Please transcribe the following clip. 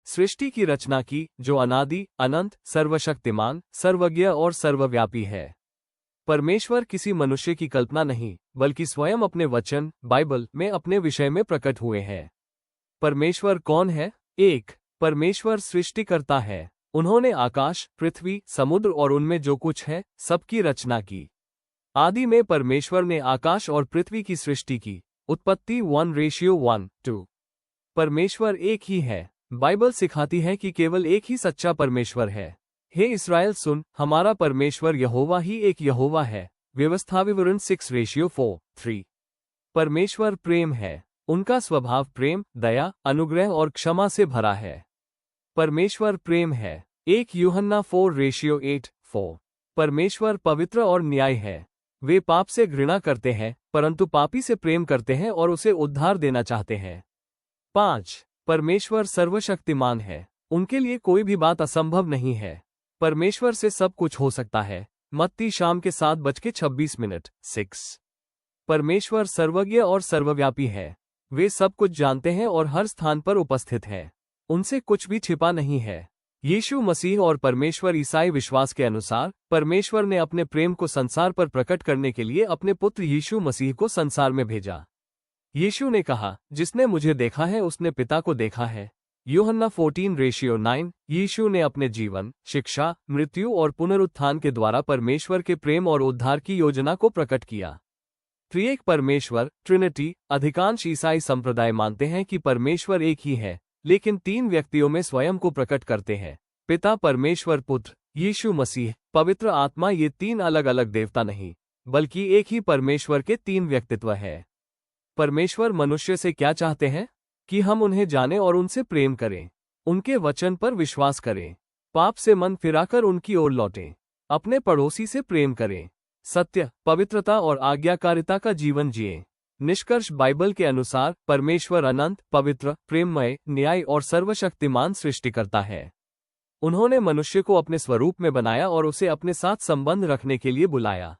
सृष्टि की रचना की, जो अनादि, अनंत, सर्वशक्तिमान, सर्वज्ञ और सर्वव्यापी है। परमेश्वर किसी मनुष्य की कल्पना नहीं, बल्कि स्वयं अपने वचन, बाइबल में अपने विषय में प्रकट हुए हैं। परमेश्वर कौन है? 1. परमेश्वर सृष्टिकर्ता है। उन्होंने आकाश, पृथ्वी, समुद्र और उनमें जो कुछ है, सबकी रचना की। आदि में परमेश्वर ने आकाश और पृथ्वी की सृष्टि की। उत्पत्ति 1:1-2। परमेश्वर एक ही है। बाइबल सिखाती है कि केवल एक ही सच्चा परमेश्वर है। हे इस्राएल सुन, हमारा परमेश्वर यहोवा ही एक यहोवा है। व्यवस्था विवरण 6:4-3। परमेश्वर प्रेम है। उनका स्वभाव प्रेम, दया, अनुग्रह और क्षमा से भरा है। परमेश्वर प्रेम है। 1 यूहन्ना 4:8-4। परमेश्वर पवित्र और न्याय है। वे पाप से घृणा करते हैं, परंतु पापी से प्रेम करते हैं और उसे उद्धार देना चाहते हैं। 5. परमेश्वर सर्वशक्तिमान है। उनके लिए कोई भी बात असंभव नहीं है। परमेश्वर से सब कुछ हो सकता है। मत्ती शाम के 7:26। 6. परमेश्वर सर्वज्ञ और सर्वव्यापी है। वे सब कुछ जानते हैं और हर स्थान पर उपस्थित हैं। उनसे कुछ भी छिपा नहीं है। यीशु मसीह और परमेश्वर ईसाई विश्वास के अनुसार, परमेश्वर ने अपने प्रेम को संसार पर प्रकट करने के लिए अपने पुत्र यीशु मसीह को संसार में भेजा। यीशु ने कहा, जिसने मुझे देखा है उसने पिता को देखा है। यूहन्ना 14:9। यीशु ने अपने जीवन, शिक्षा, मृत्यु और पुनरुत्थान के द्वारा परमेश्वर के प्रेम और उद्धार की योजना को प्रकट किया। त्रिएक परमेश्वर, ट्रिनिटी। अधिकांश ईसाई संप्रदाय मानते हैं कि परमेश्वर एक ही है, लेकिन 3 व्यक्तियों में स्वयं को प्रकट करते हैं। पिता, परमेश्वर, पुत्र, यीशु मसीह, पवित्र आत्मा। ये 3 अलग अलग देवता नहीं, बल्कि एक ही परमेश्वर के 3 व्यक्तित्व है। परमेश्वर मनुष्य से क्या चाहते हैं? कि हम उन्हें जानें और उनसे प्रेम करें, उनके वचन पर विश्वास करें, पाप से मन फिराकर उनकी ओर लौटें, अपने पड़ोसी से प्रेम करें, सत्य, पवित्रता और आज्ञाकारिता का जीवन जिएं। निष्कर्ष बाइबल के अनुसार, परमेश्वर अनंत, पवित्र, प्रेममय, न्याय और सर्वशक्तिमान सृष्टिकर्ता है। उन्होंने मनुष्य को अपने स्वरूप में बनाया और उसे अपने साथ संबंध रखने के लिए बुलाया।